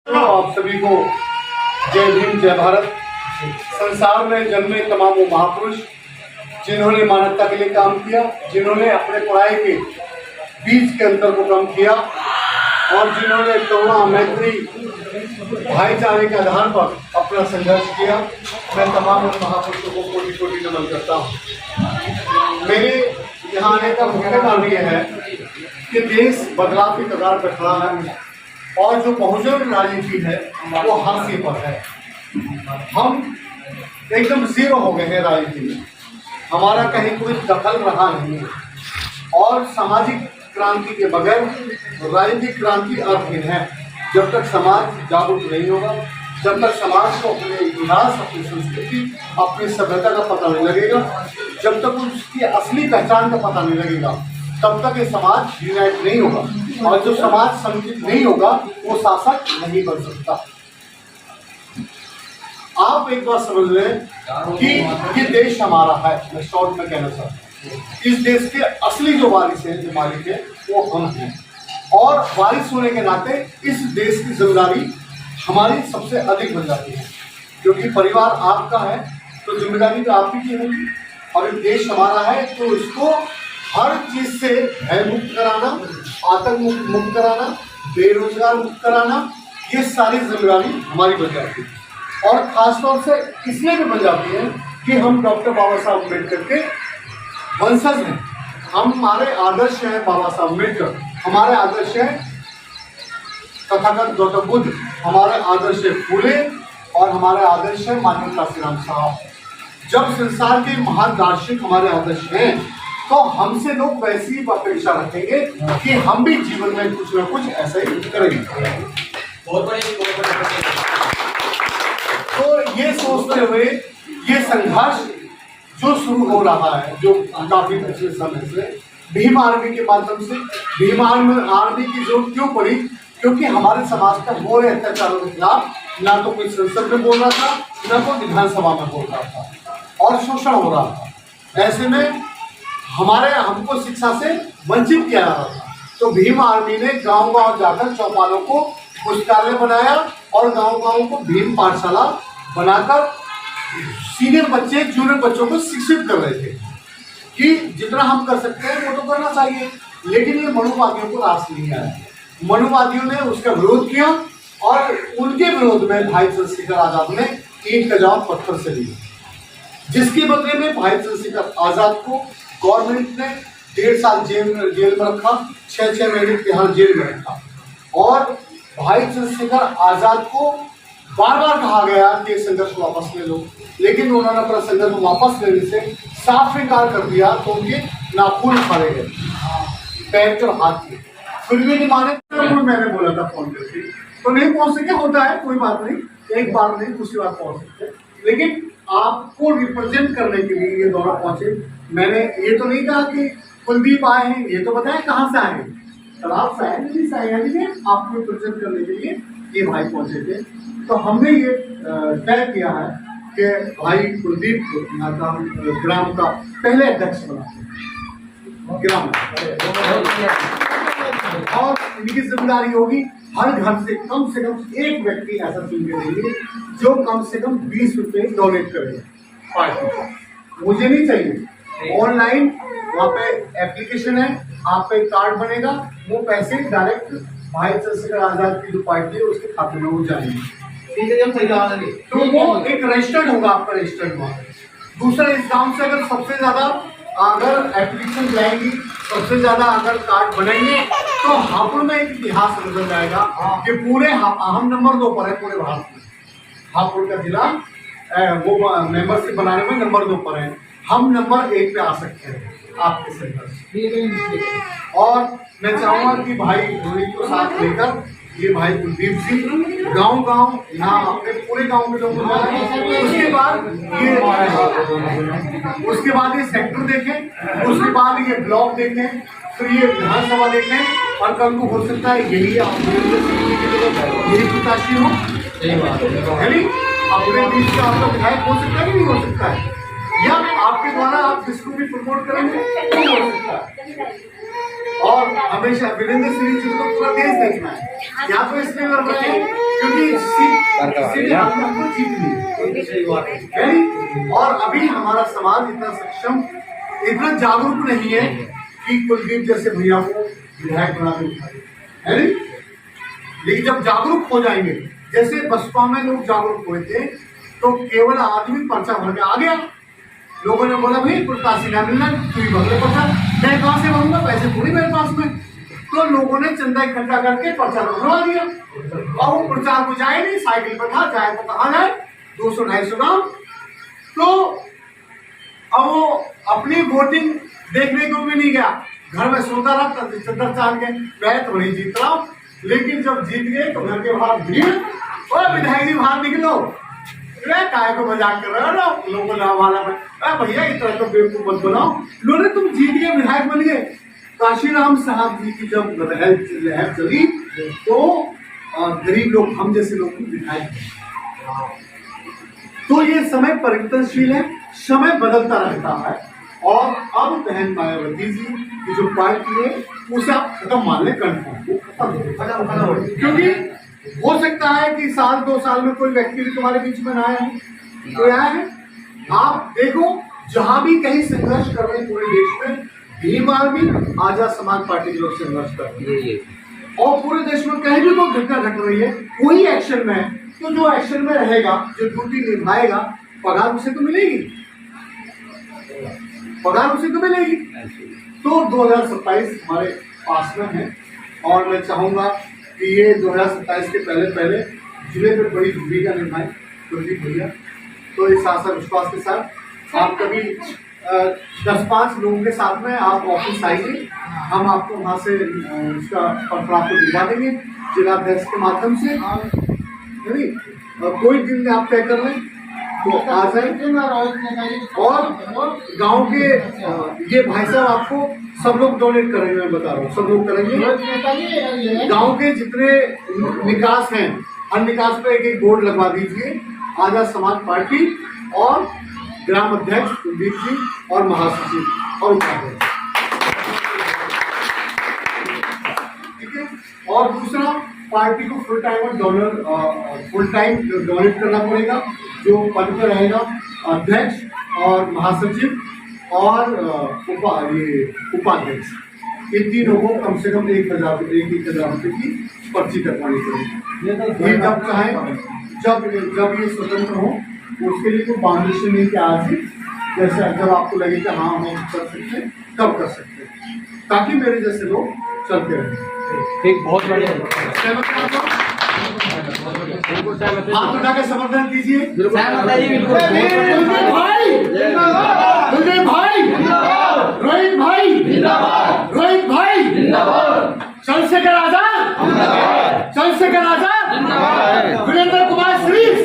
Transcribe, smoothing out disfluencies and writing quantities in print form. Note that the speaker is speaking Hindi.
आप सभी को जय भीम जय भारत। संसार में जन्मे तमाम वो महापुरुष जिन्होंने मानवता के लिए काम किया, जिन्होंने अपने पढ़ाई के बीच के अंतर को कम किया और जिन्होंने करुणा, मैत्री, भाईचारे के आधार पर अपना संघर्ष किया, मैं तमाम उन महापुरुषों को कोटि कोटि नमन करता हूँ। मेरे यहाँ आने का मुख्य कारण यह है कि देश बदलाव की कगार पर खड़ा है और जो बहुजन राजनीति है वो हाशिए पर है। हम एकदम जीरो हो गए हैं राजनीति में, हमारा कहीं कोई दखल रहा नहीं है और सामाजिक क्रांति के बगैर राजनीतिक क्रांति अर्थहीन है। जब तक समाज जागरूक नहीं होगा, जब तक समाज को अपने इतिहास, अपनी संस्कृति, अपनी सभ्यता का पता नहीं लगेगा, जब तक उसकी असली पहचान का पता नहीं लगेगा, तब तक ये समाज यूनाइट नहीं होगा और जो समाज संगठित नहीं होगा वो शासक नहीं बन सकता। आप एक बात समझ लें कि ये देश हमारा है। मैं शॉर्ट में कहना चाहता हूँ, इस देश के असली जो वारिस हैं, जो मालिक है, वो हम हैं और वारिस होने के नाते इस देश की जिम्मेदारी हमारी सबसे अधिक बन जाती है, क्योंकि परिवार आपका है तो जिम्मेदारी तो आप ही की है और ये देश हमारा है तो इसको हर चीज से भय मुक्त कराना, आतंक मुक्त कराना, बेरोजगार मुक्त कराना, ये सारी जिम्मेदारी हमारी बन जाती है और खासतौर से इसलिए भी बन जाती है कि हम डॉक्टर बाबा साहब अम्बेडकर के वंशज हैं। हमारे आदर्श हैं बाबा साहब अम्बेडकर, हमारे आदर्श हैं तथागत गौतम बुद्ध, हमारे आदर्श है फूले और हमारे आदर्श है माननीय काशीराम साहब। जब संसार के महान दार्शनिक हमारे आदर्श हैं तो हमसे लोग वैसी अपेक्षा रखेंगे कि हम भी जीवन में कुछ ना कुछ ऐसा ही करेंगे। तो ये सोचते हुए ये संघर्ष जो शुरू हो रहा है, जो काफी पिछले समय से भीम आर्मी के माध्यम से, भीम आर्मी की जरूरत क्यों पड़ी? क्योंकि हमारे समाज का हो रहे अत्याचारों के खिलाफ ना तो कोई संसद में बोल रहा था, ना कोई विधानसभा में बोल रहा था और शोषण हो रहा था। ऐसे में हमको शिक्षा से वंचित किया जा रहा था। तो भीम आर्मी ने गांव गांव जाकर चौपालों को पुस्तकालय बनाया और गांव गांव को भीम पाठशाला बनाकर सीनियर बच्चे, जूनियर बच्चों को शिक्षित कर रहे थे कि जितना हम कर सकते हैं वो तो करना चाहिए। लेकिन ये मनुवादियों को रास नहीं आया। मनुवादियों ने उसका विरोध किया और उनके विरोध में भाई चंद्रशेखर आजाद ने ईंट का जवाब पत्थर से लिया, जिसके बदले में भाई चंद्रशेखर आजाद को गवर्नमेंट ने 1.5 साल जेल में रखा, 6 महीने तिहाड़ जेल में रखा और भाई चंद्रशेखर आजाद को बार बार कहा गया कि संघर्ष वापस ले लो, लेकिन उन्होंने अपना संघर्ष वापस लेने से साफ इनकार कर दिया। तो उनके नाखून फाड़े गए, पैर और हाथ के, फिर भी नहीं माने। मैंने बोला था फोन करके, तो नहीं पहुंच सके, होता है, कोई बात नहीं, एक बार नहीं दूसरी बार पहुंच सकते, लेकिन आपको रिप्रेजेंट करने के लिए ये दौरा पहुंचे। मैंने ये तो नहीं कहा कि कुलदीप आए हैं, ये तो बताया कहाँ से आए हैं, तलाब से आए, दिल्ली से आए हैं, आपको रिप्रेजेंट करने के लिए ये भाई पहुंचे थे। तो हमने ये तय किया है कि भाई कुलदीप को ग्राम का पहले अध्यक्ष बना ग्राम, और इनकी जिम्मेदारी होगी हर घर से कम एक व्यक्ति ऐसा चुन के देंगे जो कम से कम 20 रुपये डोनेट करेगा पार्टी। मुझे नहीं चाहिए, ऑनलाइन वहाँ पे एप्लीकेशन है, आप पे कार्ड बनेगा, वो पैसे डायरेक्ट भाई चंद्रशेखर आजाद की जो पार्टी है उसके खाते में वो जाएंगे। तो वो एक रजिस्टर्ड होगा, आपका रजिस्टर्ड हुआ। दूसरा, इस गांव से अगर सबसे ज्यादा अगर एप्लीकेशन जाएगी, सबसे ज्यादा अगर कार्ड बनेंगे तो हापुड़ में एक इतिहास नजर जाएगा कि पूरे हम नंबर 2 पर है पूरे भारत में। हापुड़ का जिला वो मेंबरशिप बनाने में नंबर 2 पर है, हम नंबर 1 पे आ सकते हैं आपके सेंटर। और मैं चाहूंगा कि भाई रोहित को साथ लेकर ये भाई कुलदीप सिंह गांव यहाँ अपने पूरे गांव में लोग उसके बाद ये सेक्टर देखें, उसके बाद ये ब्लॉक देखें, फिर ये विधानसभा देखें और कल को हो सकता है यही प्रत्याशी हो, अपने बीच का आपका विधायक हो सकता है कि नहीं हो सकता है, या आपके द्वारा आप जिसको भी प्रमोट करेंगे नहीं हो सकता है। और हमेशा वीरेंद्र सिंह जी को पूरा देश देखना है। यहाँ तो इसलिए लड़ रहे हैं क्योंकि सीटें हमने जीत ली है। और अभी हमारा समाज इतना सक्षम, इतना जागरूक नहीं है कि कुलदीप जैसे भैया को विधायक बना के उठाए, है नहीं। लेकिन जब जागरूक हो जाएंगे, जैसे बसपा में लोग जागरूक हुए थे तो केवल आदमी पर्चा भर के आ गया, लोगों ने बोला भाई प्रत्याशी ना मिलना, तू ही भर ले पर्चा, मैं कहाँ से भरूंगा, पैसे थोड़ी मेरे पास में। तो लोगों ने चंदा इकट्ठा करके पर्चा भरवा दिया और वो प्रचार को जाए नहीं, साइकिल पर था, जाए तो कहाँ जाए, 200-250 गाँव। तो अब वो अपनी वोटिंग देखने को भी नहीं गया, घर में सोता रहा, चंदा चाल के मैं तो नहीं जीत रहा हूँ। लेकिन जब जीत गए तो घर के बाहर भीड़, और विधायक जी बाहर निकलो, काय को मजाक कर रहे हो ना लोगों ने वाला में, भैया इतना तो बेवकूफ मत बनाओ, लोगों तुम जीत गए, विधायक बन गए। काशीराम साहब जी की जब लहर चली तो गरीब लोग, हम जैसे लोग विधायक, तो ये समय परिवर्तनशील है, समय बदलता रहता है। और अब बहन मायावती जी की जो पार्टी है उसे आप खत्म मान लें, कन्फर्म, क्योंकि हो सकता है कि 1-2 साल में कोई व्यक्ति भी तुम्हारे बीच में ना आया है, तो आया है। आप देखो जहां भी कहीं संघर्ष कर रहे हैं पूरे देश में, भीम आर्मी, आजाद समाज पार्टी के लोग संघर्ष कर रहे हैं, और पूरे देश में कहीं भी कोई घटना घट रही है, कोई एक्शन में है, तो जो एक्शन में रहेगा, जो ड्यूटी निभाएगा, पगार उसे तो मिलेगी, पगार उसे तो मिलेगी। तो 2027 हमारे पास में है, और मैं चाहूंगा कि ये 2027 के पहले जिले में बड़ी भूमिका निभाए कुलदीप भैया। तो इस आशा विश्वास के साथ आप कभी 10-5 लोगों के साथ में आप ऑफिस आइए, हम आपको वहाँ से उसका पत्र आपको दिलवा देंगे जिलाध्यक्ष के माध्यम से, नहीं कोई दिन आप तय कर लें तो आ जाए। और गांव के ये भाई साहब आपको सब लोग डोनेट करेंगे, मैं बता रहा हूँ, सब लोग करेंगे। गांव के जितने निकास हैं, हर निकास पे एक बोर्ड लगवा दीजिए, आजाद समाज पार्टी और ग्राम अध्यक्ष कुलदीप जी और महासचिव और उपाध्यक्ष, ठीक है। और दूसरा, पार्टी को फुल टाइम डोनेट करना पड़ेगा, जो पद पर रहेगा अध्यक्ष और महासचिव और उपाध्यक्ष, इन तीनों को कम से कम 1,000 रुपये की पर्ची कटवानी पड़ेगी। ये जब चाहे, जब ये स्वतंत्र हो, उसके लिए कोई बाउंडेशन नहीं कि आज ही, जैसे जब आपको लगे कि हाँ हम कर सकते हैं तब कर सकते हैं, ताकि मेरे जैसे लोग चलते रहें। एक बहुत बढ़िया हाथ उठा के समर्थन दीजिए। कुलदीप भाई, कुलदीप भाई, रोहित भाई, रोहित भाई, चंद्रशेखर आजाद, चंद्रशेखर आजाद, वीरेंद्र कुमार श्रीफ,